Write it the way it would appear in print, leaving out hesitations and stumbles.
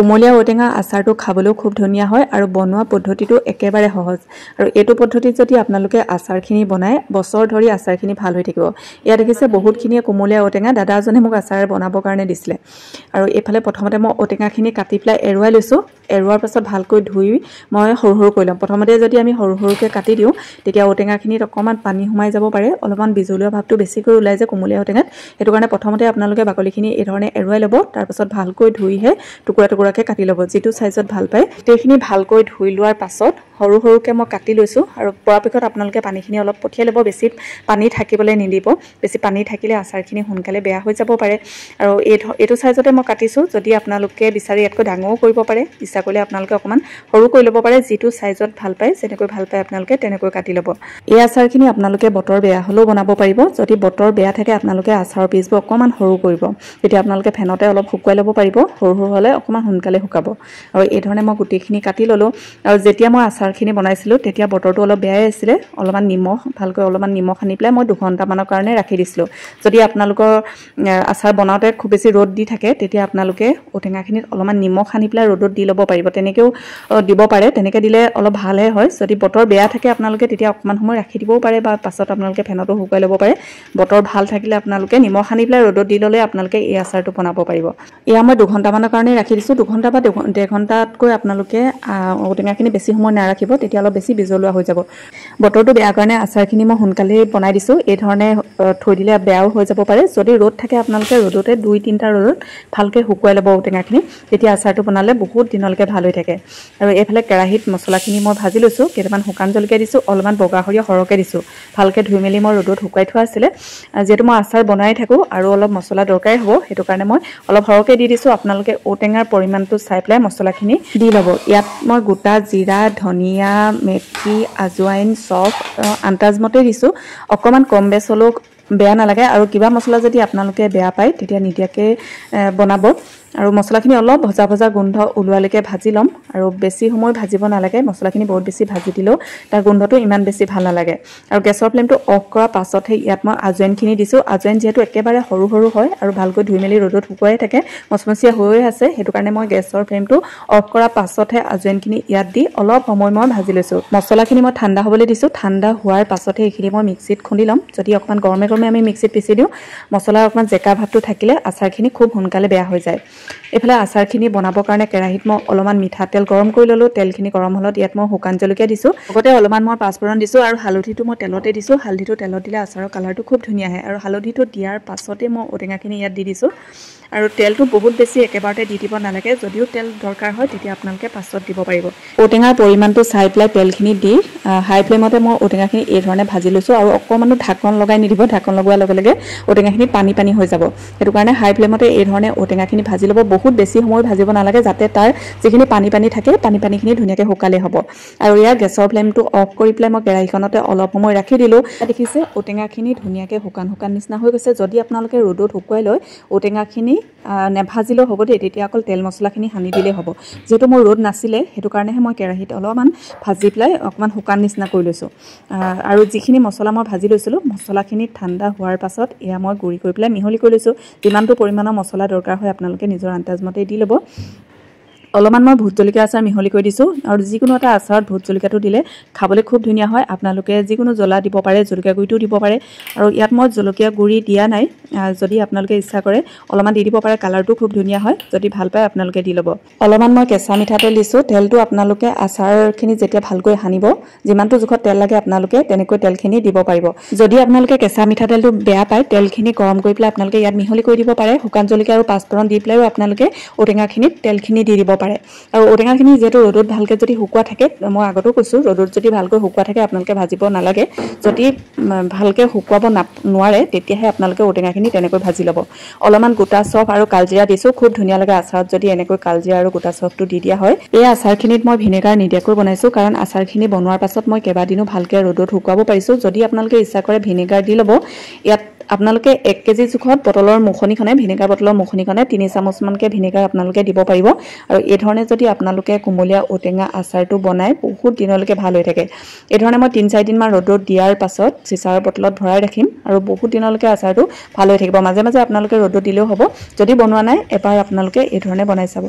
কোমলীয়া ঔটেঙা আচাৰটো খাবলৈও খুব ধুনীয়া হয় আৰু বনোৱা পদ্ধতিটো একেবাৰে সহজ আৰু এইটো পদ্ধতিত যদি আপোনালোকে আচাৰখিনি বনায় বছৰ ধৰি আচাৰখিনি ভাল হৈ থাকিব। ইয়াত দেখিছে বহুতখিনিয়ে কোমলীয়া ঔটেঙা দাদা এজনে মোক আচাৰ বনাবৰ কাৰণে দিছিলে আৰু এইফালে প্ৰথমতে মই ঔটেঙাখিনি কাটি পেলাই এৰুৱাই লৈছোঁ। এৰুৱাৰ পাছত ভালকৈ ধুই মই সৰু সৰু কৰি ল'ম। প্ৰথমতে যদি আমি সৰু সৰুকৈ কাটি দিওঁ তেতিয়া ঔটেঙাখিনিত অকণমান পানী সোমাই যাব পাৰে, অলপমান বিজলুৱা ভাৱটো বেছিকৈ ওলাই যায় কোমলীয়া ঔটেঙাত। সেইটো কাৰণে প্ৰথমতে আপোনালোকে বাকলিখিনি এই ধৰণে এৰুৱাই ল'ব, তাৰপাছত ভালকৈ ধুইহে টুকুৰা টুকুৰাকৈ কাটি ল'ব যিটো চাইজত ভাল পায়। গোটেইখিনি ভালকৈ ধুই লোৱাৰ পাছত সৰু সৰুকৈ মই কাটি লৈছোঁ আৰু পৰাপক্ষত আপোনালোকে পানীখিনি অলপ পঠিয়াই ল'ব, বেছি পানী থাকিবলৈ নিদিব। বেছি পানী থাকিলে আচাৰখিনি সোনকালে বেয়া হৈ যাব পাৰে আৰু এইটো চাইজতে মই কাটিছোঁ। যদি আপোনালোকে বিচাৰি ইয়াতকৈ ডাঙৰো কৰিব পাৰে, ইচ্ছা কৰিলে আপোনালোকে অকণমান সৰু কৰি ল'ব পাৰে। যিটো চাইজত ভাল পায়, যেনেকৈ ভাল পায় আপোনালোকে তেনেকৈ কাটি ল'ব। এই আচাৰখিনি আপোনালোকে বতৰ বেয়া হ'লেও বনাব পাৰিব। যদি বতৰ বেয়া থাকে আপোনালোকে আচাৰৰ পিচবোৰ অকণমান সৰু কৰিব, তেতিয়া আপোনালোকে ফেনতে অলপ শুকুৱাই ল'ব পাৰিব। সৰু সৰু হ'লে অকণমান সোনকালে শুকাব। আৰু এই ধৰণে মই গোটেইখিনি কাটি ল'লোঁ আৰু যেতিয়া মই আচাৰখিনি বনাইছিলোঁ তেতিয়া বতৰটো অলপ বেয়াই আছিলে। অলপমান নিমখ সানি পেলাই মই 2 ঘণ্টামানৰ কাৰণে ৰাখি দিছিলোঁ। যদি আপোনালোকৰ আচাৰ বনাওঁতে খুব বেছি ৰ'দ দি থাকে তেতিয়া আপোনালোকে ঔটেঙাখিনিত অলপমান নিমখ সানি পেলাই ৰ'দত দি ল'ব পাৰিব। তেনেকৈও দিব পাৰে, তেনেকৈ দিলে অলপ ভালহে হয়। যদি বতৰ বেয়া থাকে আপোনালোকে তেতিয়া অকণমান সময় ৰাখি দিবও পাৰে বা পাছত আপোনালোকে ফেনতো শুকুৱাই ল'ব পাৰে। বতৰ ভাল থাকিলে আপোনালোকে নিমখ সানি পেলাই ৰ'দত দি ল'লে আপোনালোকে এই আচাৰটো বনাব পাৰিব। এয়া মই 2 ঘণ্টামানৰ কাৰণে ৰাখি দিছোঁ। 2 ঘণ্টা বা 1.5 ঘণ্টাতকৈ আপোনালোকে ঔটেঙাখিনি বেছি সময় নাৰাখিব, তেতিয়া অলপ বেছি বিজলুৱা হৈ যাব। বতৰটো বেয়া কাৰণে আচাৰখিনি মই সোনকালেই বনাই দিছোঁ। এই ধৰণে থৈ দিলে বেয়াও হৈ যাব পাৰে। যদি ৰ'দ থাকে আপোনালোকে ৰ'দতে 2-3টা ৰ'দত ভালকৈ শুকুৱাই ল'ব ঔটেঙাখিনি, তেতিয়া আচাৰটো বনালে বহুত দিনলৈকে ভাল হৈ থাকে। আৰু এইফালে কেৰাহীত মছলাখিনি মই ভাজি লৈছোঁ। কেইটামান শুকান জলকীয়া দিছোঁ, অলপমান বগা সৰিয়হ সৰহকৈ দিছোঁ। ভালকৈ ধুই মেলি মই ৰ'দত শুকুৱাই থোৱা আছিলে। যিহেতু মই আচাৰ বনাই থাকোঁ আৰু অলপ মছলা দৰকাৰেই হ'ব, সেইটো কাৰণে মই অলপ সৰহকৈ দি দিছোঁ। আপোনালোকে ঔটেঙাৰ পৰিমাণটো চাই পেলাই মছলাখিনি দি ল'ব। ইয়াত মই গোটা জিৰা, ধনিয়া, মেথি, আজৱাইন, চফ আন্দাজমতে দিছোঁ। অকণমান কম বেছ হ'লেও বেয়া নালাগে আৰু কিবা মছলা যদি আপোনালোকে বেয়া পায় তেতিয়া নিদিয়াকৈ বনাব। আৰু মছলাখিনি অলপ ভজা ভজা গোন্ধ ওলোৱালৈকে ভাজি ল'ম আৰু বেছি সময় ভাজিব নালাগে। মছলাখিনি বহুত বেছি ভাজি দিলেও তাৰ গোন্ধটো ইমান বেছি ভাল নালাগে। আৰু গেছৰ ফ্লেমটো অফ কৰাৰ পাছতহে ইয়াত মই আজৱাইনখিনি দিছোঁ। আজৱাইন যিহেতু একেবাৰে সৰু সৰু হয় আৰু ভালকৈ ধুই মেলি ৰ'দত শুকুৱাই থাকে, মচমচীয়া হৈয়ে আছে, সেইটো কাৰণে মই গেছৰ ফ্লেমটো অফ কৰাৰ পাছতহে আজৱাইনখিনি ইয়াত দি অলপ সময় মই ভাজি লৈছোঁ। মছলাখিনি মই ঠাণ্ডা হ'বলৈ দিছোঁ। ঠাণ্ডা হোৱাৰ পাছতহে এইখিনি মই মিক্সিত খুন্দি ল'ম। যদি অকণমান গৰমে গৰমে আমি মিক্সিত পিচি দিওঁ, মছলাৰ অকণমান জেকা ভাৱটো থাকিলে আচাৰখিনি খুব সোনকালে বেয়া হৈ যায়। এইফালে আচাৰখিনি বনাবৰ কাৰণে কেৰাহীত মই অলপমান মিঠাতেল গৰম কৰি ল'লোঁ। তেলখিনি গৰম হ'লত ইয়াত মই শুকান জলকীয়া দিছোঁ। লগতে অলপমান মই পাঁচফোৰণ দিছোঁ আৰু হালধিটো মই তেলতে দিছোঁ। হালধিটো তেলত দিলে আচাৰৰ কালাৰটো খুব ধুনীয়া আহে আৰু হালধিটো দিয়াৰ পাছতে মই ঔটেঙাখিনি ইয়াত দি দিছোঁ। আৰু তেলটো বহুত বেছি একেবাৰতে দি দিব নালাগে। যদিও তেল দৰকাৰ হয় তেতিয়া আপোনালোকে পাছত দিব পাৰিব। ঔটেঙাৰ পৰিমাণটো চাই পেলাই তেলখিনি দি হাই ফ্লেমতে মই ঔটেঙাখিনি এই ধৰণে ভাজি লৈছোঁ আৰু অকণমানো ঢাকন লগাই নিদিব। ঢাকন লগোৱাৰ লগে লগে ঔটেঙাখিনি পানী পানী হৈ যাব। সেইটো কাৰণে হাই ফ্লেমতে এই ধৰণে ঔটেঙাখিনি ভাজি ল'ব। বহুত বেছি সময় ভাজিব নালাগে, যাতে তাৰ যিখিনি পানী পানী থাকে পানীখিনি ধুনীয়াকৈ শুকালে হ'ব। আৰু ইয়াৰ গেছৰ ফ্লেমটো অফ কৰি পেলাই মই কেৰাহীখনতে অলপ সময় ৰাখি দিলোঁ। দেখিছে ঔটেঙাখিনি ধুনীয়াকৈ শুকান নিচিনা হৈ গৈছে। যদি আপোনালোকে ৰ'দত শুকুৱাই লয় ঔটেঙাখিনি নেভাজিলেও হ'ব দেই, তেতিয়া অকল তেল মছলাখিনি সানি দিলেই হ'ব। যিহেতু মোৰ ৰ'দ নাছিলে সেইটো কাৰণেহে মই কেৰাহীত অলপমান ভাজি পেলাই অকণমান শুকান নিচিনা কৰি লৈছোঁ। আৰু যিখিনি মছলা মই ভাজি লৈছিলোঁ, মছলাখিনি ঠাণ্ডা হোৱাৰ পাছত এয়া মই গুড়ি কৰি পেলাই মিহলি কৰি লৈছোঁ। যিমানটো পৰিমাণৰ মছলা দৰকাৰ হয় আপোনালোকে নিজৰ আন্দাজমতে দি ল'ব। অলপমান মই ভোট জলকীয়া আচাৰ মিহলি কৰি দিছোঁ আৰু যিকোনো এটা আচাৰত ভোট জলকীয়াটো দিলে খাবলৈ খুব ধুনীয়া হয়। আপোনালোকে যিকোনো জ্বলা দিব পাৰে, জলকীয়া গুড়িটোও দিব পাৰে। আৰু ইয়াত মই জলকীয়া গুড়ি দিয়া নাই, যদি আপোনালোকে ইচ্ছা কৰে অলপমান দি দিব পাৰে, কালাৰটো খুব ধুনীয়া হয়। যদি ভাল পায় আপোনালোকে দি ল'ব। অলপমান মই কেঁচা মিঠাতেল দিছোঁ। তেলটো আপোনালোকে আচাৰখিনি যেতিয়া ভালকৈ সানিব, যিমানটো জোখত তেল লাগে আপোনালোকে তেনেকৈ তেলখিনি দিব পাৰিব। যদি আপোনালোকে কেঁচা মিঠাতেলটো বেয়া পায়, তেলখিনি গৰম কৰি পেলাই আপোনালোকে ইয়াত মিহলি কৰি দিব পাৰে। শুকান জলকীয়া আৰু পাঁচফোৰণ দি পেলাইও আপোনালোকে ঔটেঙাখিনিত তেলখিনি দি দিব পাৰে। আৰু ঔটেঙাখিনি যিহেতু ৰ'দত ভালকৈ যদি শুকুওৱা থাকে, মই আগতেও কৈছোঁ ৰ'দত যদি ভালকৈ শুকুওৱা থাকে আপোনালোকে ভাজিব নালাগে। যদি ভালকৈ শুকুৱাব নোৱাৰে তেতিয়াহে আপোনালোকে ঔটেঙাখিনি তেনেকৈ ভাজি ল'ব। অলপমান গোটা চফ আৰু কালজিৰা দিছোঁ, খুব ধুনীয়া লাগে আচাৰত যদি এনেকৈ কালজিৰা আৰু গোটা চফটো দি দিয়া হয়। এই আচাৰখিনিত মই ভিনেগাৰ নিদিয়াকৈ বনাইছোঁ, কাৰণ আচাৰখিনি বনোৱাৰ পাছত মই কেইবাদিনো ভালকৈ ৰ'দত শুকুৱাব পাৰিছোঁ। যদি আপোনালোকে ইচ্ছা কৰে ভিনেগাৰ দি ল'ব। ইয়াত আপোনালোকে 1 কেজি জোখত বটলৰ মুখনিখনে, ভিনেগাৰ বটলৰ মুখনিখনে 3 চামুচমানকৈ ভিনেগাৰ আপোনালোকে দিব পাৰিব। আৰু এই ধৰণে যদি আপোনালোকে কোমলীয়া ঔটেঙা আচাৰটো বনাই বহুত দিনলৈকে ভাল হৈ থাকে। এই ধৰণে মই 3-4 দিনমান ৰ'দত দিয়াৰ পাছত চিচাৰ বটলত ভৰাই ৰাখিম আৰু বহুত দিনলৈকে আচাৰটো ভাল হৈ থাকিব। মাজে মাজে আপোনালোকে ৰ'দত দিলেও হ'ব। যদি বনোৱা নাই এবাৰ আপোনালোকে এই ধৰণে বনাই চাব।